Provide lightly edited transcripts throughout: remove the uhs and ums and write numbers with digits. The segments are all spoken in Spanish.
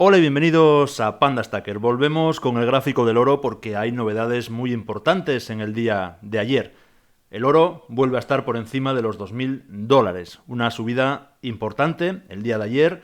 Hola y bienvenidos a Panda Stacker. Volvemos con el gráfico del oro porque hay novedades muy importantes en el día de ayer. El oro vuelve a estar por encima de los $2.000, una subida importante el día de ayer.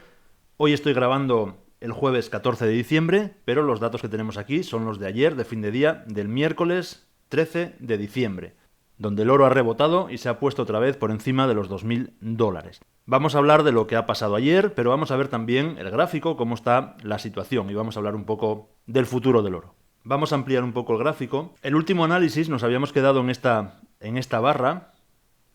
Hoy estoy grabando el jueves 14 de diciembre, pero los datos que tenemos aquí son los de ayer, de fin de día, del miércoles 13 de diciembre, donde el oro ha rebotado y se ha puesto otra vez por encima de los $2.000. Vamos a hablar de lo que ha pasado ayer, pero vamos a ver también el gráfico, cómo está la situación, y vamos a hablar un poco del futuro del oro. Vamos a ampliar un poco el gráfico. El último análisis nos habíamos quedado en esta barra,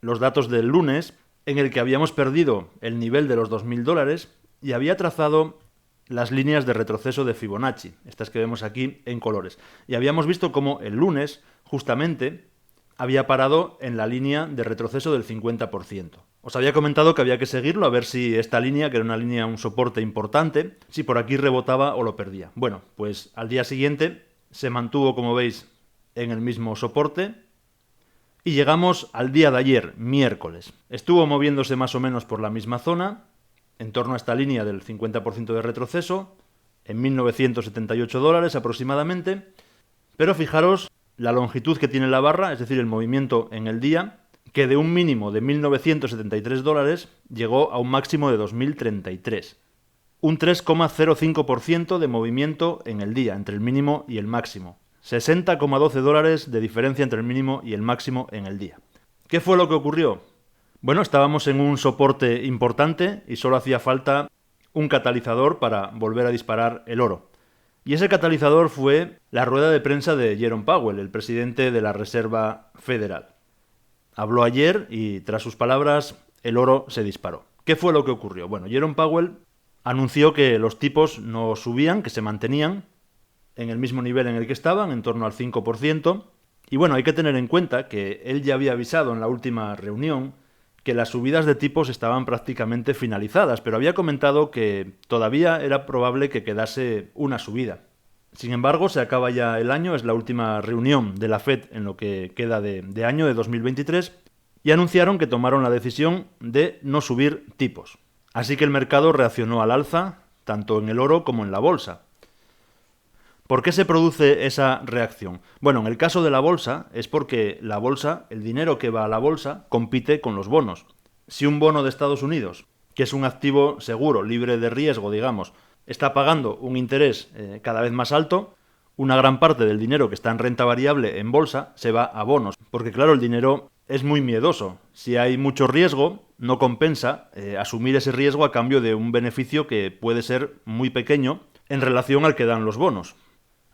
los datos del lunes, en el que habíamos perdido el nivel de los $2.000 y había trazado las líneas de retroceso de Fibonacci, estas que vemos aquí en colores. Y habíamos visto cómo el lunes, justamente, había parado en la línea de retroceso del 50%. Os había comentado que había que seguirlo a ver si esta línea, que era una línea, un soporte importante, si por aquí rebotaba o lo perdía. Bueno, pues al día siguiente se mantuvo, como veis, en el mismo soporte y llegamos al día de ayer, miércoles. Estuvo moviéndose más o menos por la misma zona, en torno a esta línea del 50% de retroceso, en $1.978 aproximadamente, pero fijaros la longitud que tiene la barra, es decir, el movimiento en el día, que de un mínimo de $1.973 llegó a un máximo de $2.033. Un 3,05% de movimiento en el día, entre el mínimo y el máximo. $60,12 de diferencia entre el mínimo y el máximo en el día. ¿Qué fue lo que ocurrió? Bueno, estábamos en un soporte importante y solo hacía falta un catalizador para volver a disparar el oro. Y ese catalizador fue la rueda de prensa de Jerome Powell, el presidente de la Reserva Federal. Habló ayer y tras sus palabras el oro se disparó. ¿Qué fue lo que ocurrió? Bueno, Jerome Powell anunció que los tipos no subían, que se mantenían en el mismo nivel en el que estaban, en torno al 5%. Y bueno, hay que tener en cuenta que él ya había avisado en la última reunión que las subidas de tipos estaban prácticamente finalizadas, pero había comentado que todavía era probable que quedase una subida. Sin embargo, se acaba ya el año, es la última reunión de la Fed en lo que queda de año, de 2023, y anunciaron que tomaron la decisión de no subir tipos. Así que el mercado reaccionó al alza, tanto en el oro como en la bolsa. ¿Por qué se produce esa reacción? Bueno, en el caso de la bolsa es porque la bolsa, el dinero que va a la bolsa, compite con los bonos. Si un bono de Estados Unidos, que es un activo seguro, libre de riesgo, digamos, está pagando un interés cada vez más alto, una gran parte del dinero que está en renta variable en bolsa se va a bonos. Porque claro, el dinero es muy miedoso. Si hay mucho riesgo, no compensa asumir ese riesgo a cambio de un beneficio que puede ser muy pequeño en relación al que dan los bonos.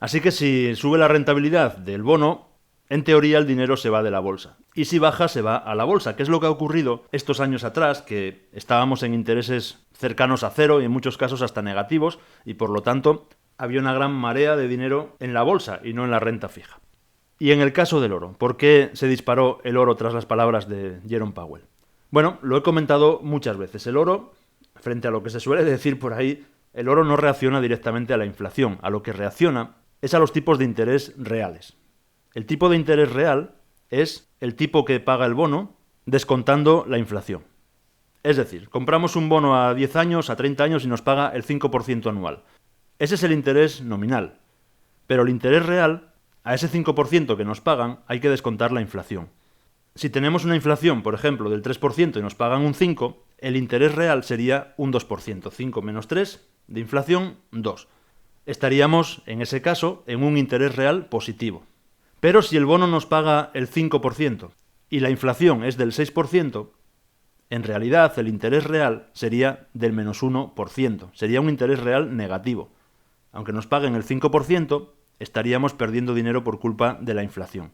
Así que si sube la rentabilidad del bono, en teoría el dinero se va de la bolsa. Y si baja, se va a la bolsa, que es lo que ha ocurrido estos años atrás, que estábamos en intereses cercanos a cero y en muchos casos hasta negativos, y por lo tanto había una gran marea de dinero en la bolsa y no en la renta fija. Y en el caso del oro, ¿por qué se disparó el oro tras las palabras de Jerome Powell? Bueno, lo he comentado muchas veces. El oro, frente a lo que se suele decir por ahí, el oro no reacciona directamente a la inflación. A lo que reacciona es a los tipos de interés reales. El tipo de interés real es el tipo que paga el bono descontando la inflación. Es decir, compramos un bono a 10 años, a 30 años y nos paga el 5% anual. Ese es el interés nominal. Pero el interés real, a ese 5% que nos pagan, hay que descontar la inflación. Si tenemos una inflación, por ejemplo, del 3% y nos pagan un 5%, el interés real sería un 2%. 5 menos 3 de inflación, 2. Estaríamos, en ese caso, en un interés real positivo. Pero si el bono nos paga el 5% y la inflación es del 6%, en realidad el interés real sería del menos 1%. Sería un interés real negativo. Aunque nos paguen el 5%, estaríamos perdiendo dinero por culpa de la inflación.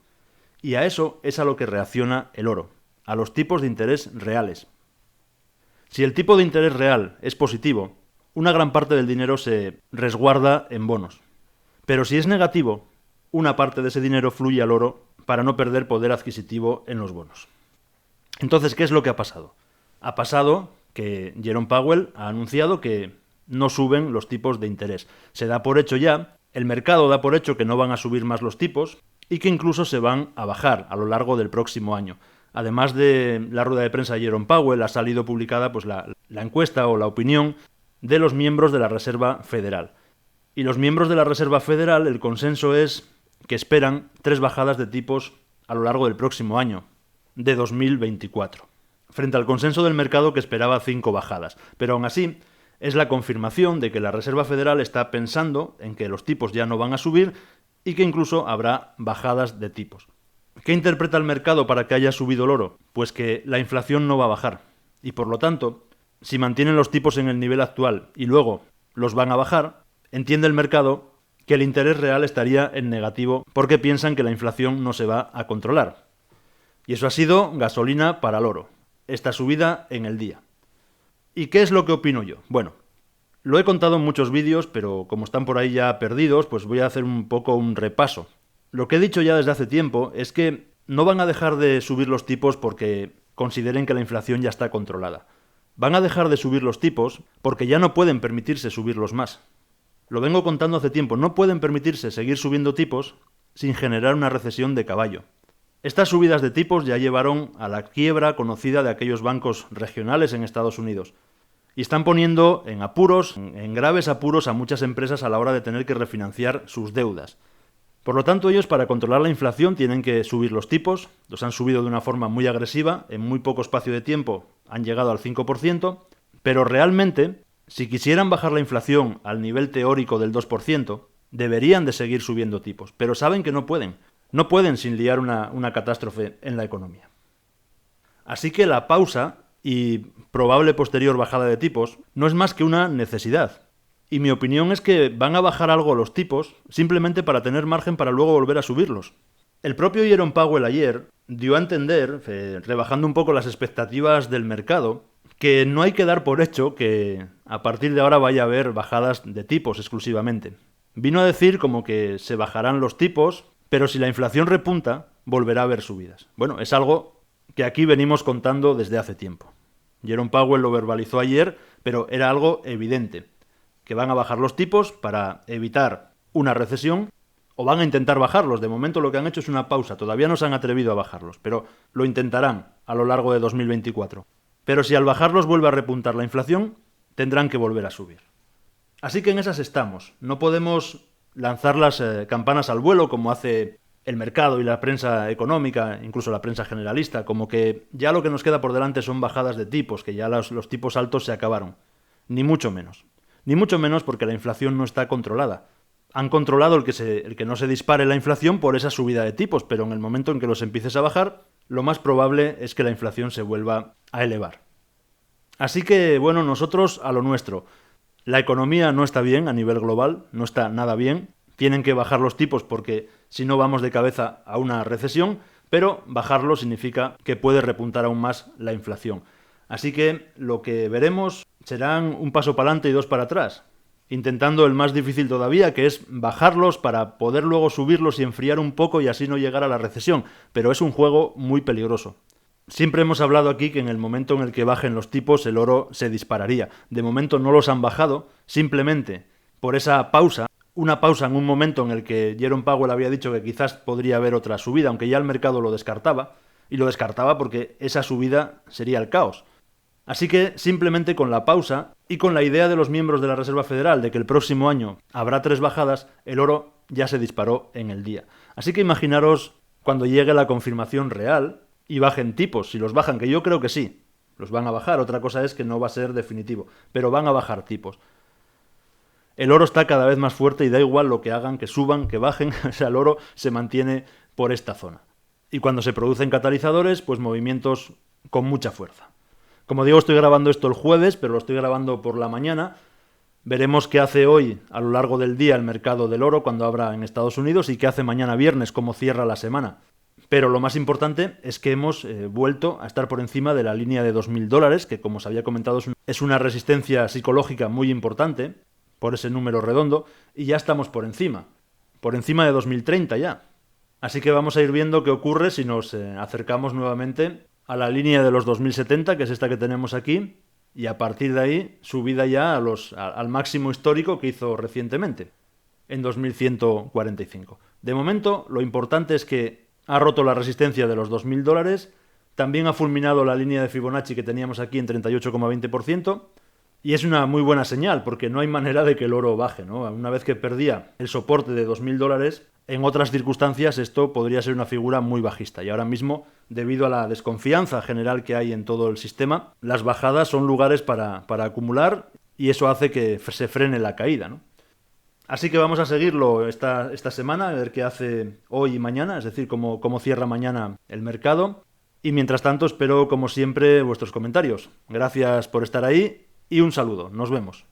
Y a eso es a lo que reacciona el oro, a los tipos de interés reales. Si el tipo de interés real es positivo, una gran parte del dinero se resguarda en bonos. Pero si es negativo, una parte de ese dinero fluye al oro para no perder poder adquisitivo en los bonos. Entonces, ¿qué es lo que ha pasado? Ha pasado que Jerome Powell ha anunciado que no suben los tipos de interés. Se da por hecho ya, el mercado da por hecho que no van a subir más los tipos y que incluso se van a bajar a lo largo del próximo año. Además de la rueda de prensa de Jerome Powell, ha salido publicada pues, la encuesta o la opinión de los miembros de la Reserva Federal. Y los miembros de la Reserva Federal, el consenso es que esperan 3 bajadas de tipos a lo largo del próximo año, de 2024, frente al consenso del mercado que esperaba 5 bajadas. Pero aún así, es la confirmación de que la Reserva Federal está pensando en que los tipos ya no van a subir y que incluso habrá bajadas de tipos. ¿Qué interpreta el mercado para que haya subido el oro? Pues que la inflación no va a bajar. Y por lo tanto, si mantienen los tipos en el nivel actual y luego los van a bajar, entiende el mercado que el interés real estaría en negativo porque piensan que la inflación no se va a controlar. Y eso ha sido gasolina para el oro, esta subida en el día. ¿Y qué es lo que opino yo? Bueno, lo he contado en muchos vídeos, pero como están por ahí ya perdidos, pues voy a hacer un poco un repaso. Lo que he dicho ya desde hace tiempo es que no van a dejar de subir los tipos porque consideren que la inflación ya está controlada. Van a dejar de subir los tipos porque ya no pueden permitirse subirlos más. Lo vengo contando hace tiempo, no pueden permitirse seguir subiendo tipos sin generar una recesión de caballo. Estas subidas de tipos ya llevaron a la quiebra conocida de aquellos bancos regionales en Estados Unidos. Y están poniendo en apuros, en graves apuros a muchas empresas a la hora de tener que refinanciar sus deudas. Por lo tanto, ellos para controlar la inflación tienen que subir los tipos, los han subido de una forma muy agresiva, en muy poco espacio de tiempo han llegado al 5%, pero realmente, si quisieran bajar la inflación al nivel teórico del 2%, deberían de seguir subiendo tipos, pero saben que no pueden. No pueden sin liar una catástrofe en la economía. Así que la pausa y probable posterior bajada de tipos no es más que una necesidad. Y mi opinión es que van a bajar algo los tipos simplemente para tener margen para luego volver a subirlos. El propio Jerome Powell ayer dio a entender, rebajando un poco las expectativas del mercado, que no hay que dar por hecho que a partir de ahora vaya a haber bajadas de tipos exclusivamente. Vino a decir como que se bajarán los tipos, pero si la inflación repunta, volverá a haber subidas. Bueno, es algo que aquí venimos contando desde hace tiempo. Jerome Powell lo verbalizó ayer, pero era algo evidente, que van a bajar los tipos para evitar una recesión o van a intentar bajarlos. De momento lo que han hecho es una pausa, todavía no se han atrevido a bajarlos, pero lo intentarán a lo largo de 2024. Pero si al bajarlos vuelve a repuntar la inflación, tendrán que volver a subir. Así que en esas estamos. No podemos lanzar las campanas al vuelo como hace el mercado y la prensa económica, incluso la prensa generalista, como que ya lo que nos queda por delante son bajadas de tipos, que ya los tipos altos se acabaron. Ni mucho menos. Ni mucho menos porque la inflación no está controlada. Han controlado el que no se dispare la inflación por esa subida de tipos, pero en el momento en que los empieces a bajar, lo más probable es que la inflación se vuelva a elevar. Así que, bueno, nosotros a lo nuestro. La economía no está bien a nivel global, no está nada bien. Tienen que bajar los tipos porque si no vamos de cabeza a una recesión, pero bajarlo significa que puede repuntar aún más la inflación. Así que lo que veremos serán un paso para adelante y 2 para atrás, intentando el más difícil todavía, que es bajarlos para poder luego subirlos y enfriar un poco y así no llegar a la recesión. Pero es un juego muy peligroso. Siempre hemos hablado aquí que en el momento en el que bajen los tipos el oro se dispararía. De momento no los han bajado, simplemente por esa pausa, una pausa en un momento en el que Jerome Powell había dicho que quizás podría haber otra subida, aunque ya el mercado lo descartaba, y lo descartaba porque esa subida sería el caos. Así que simplemente con la pausa y con la idea de los miembros de la Reserva Federal de que el próximo año habrá 3 bajadas, el oro ya se disparó en el día. Así que imaginaros cuando llegue la confirmación real y bajen tipos, si los bajan, que yo creo que sí, los van a bajar, otra cosa es que no va a ser definitivo, pero van a bajar tipos. El oro está cada vez más fuerte y da igual lo que hagan, que suban, que bajen, o sea, el oro se mantiene por esta zona. Y cuando se producen catalizadores, pues movimientos con mucha fuerza. Como digo, estoy grabando esto el jueves, pero lo estoy grabando por la mañana. Veremos qué hace hoy a lo largo del día el mercado del oro cuando abra en Estados Unidos y qué hace mañana viernes, cómo cierra la semana. Pero lo más importante es que hemos vuelto a estar por encima de la línea de $2.000, que como os había comentado es una resistencia psicológica muy importante, por ese número redondo, y ya estamos por encima de 2030 ya. Así que vamos a ir viendo qué ocurre si nos acercamos nuevamente a la línea de los 2070, que es esta que tenemos aquí, y a partir de ahí subida ya al máximo histórico que hizo recientemente, en 2145. De momento, lo importante es que ha roto la resistencia de los $2.000, también ha fulminado la línea de Fibonacci que teníamos aquí en 38,20%, Y es una muy buena señal, porque no hay manera de que el oro baje, ¿no? Una vez que perdía el soporte de 2.000 dólares, en otras circunstancias esto podría ser una figura muy bajista. Y ahora mismo, debido a la desconfianza general que hay en todo el sistema, las bajadas son lugares para acumular y eso hace que se frene la caída, ¿no? Así que vamos a seguirlo esta semana, a ver qué hace hoy y mañana, es decir, cómo cierra mañana el mercado. Y mientras tanto, espero, como siempre, vuestros comentarios. Gracias por estar ahí y un saludo. Nos vemos.